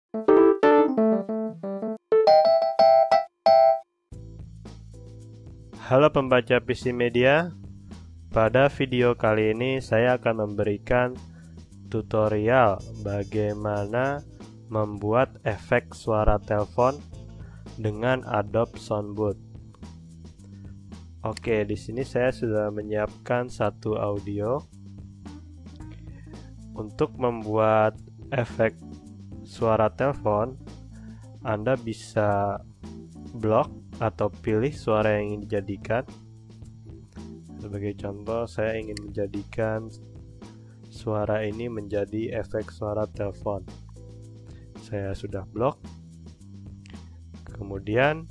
Halo pembaca PC Media, pada video kali ini saya akan memberikan tutorial bagaimana membuat efek suara telepon dengan Adobe Soundboot. Oke, di sini saya sudah menyiapkan satu audio. Untuk membuat efek suara telepon, Anda bisa blok atau pilih suara yang ingin dijadikan. Sebagai contoh, saya ingin menjadikan suara ini menjadi efek suara telepon. Saya sudah blok. Kemudian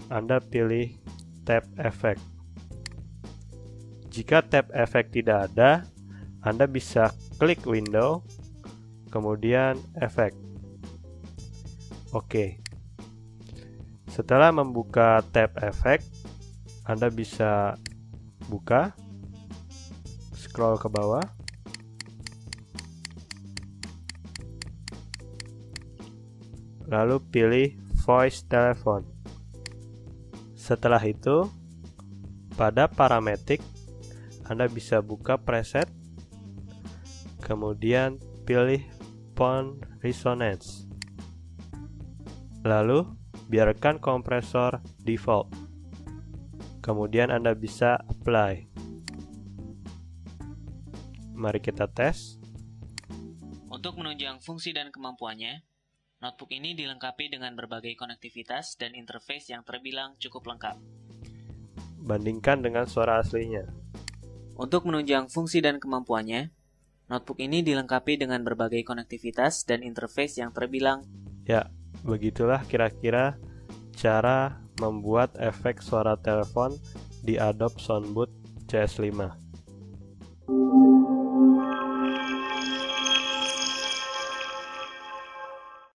Anda pilih tab efek. Jika tab efek tidak ada, Anda bisa klik window, kemudian efek. Oke. Setelah membuka tab efek, Anda bisa buka, scroll ke bawah, lalu pilih voice telephone. Setelah itu, pada parametric, Anda bisa buka preset, kemudian pilih phone resonance. Lalu, biarkan kompresor default. Kemudian Anda bisa apply. Mari kita tes. Untuk menunjang fungsi dan kemampuannya, notebook ini dilengkapi dengan berbagai konektivitas dan interface yang terbilang cukup lengkap. Bandingkan dengan suara aslinya. Untuk menunjang fungsi dan kemampuannya, notebook ini dilengkapi dengan berbagai konektivitas dan interface yang terbilang. Ya, begitulah kira-kira cara membuat efek suara telepon di Adobe Soundboot CS5.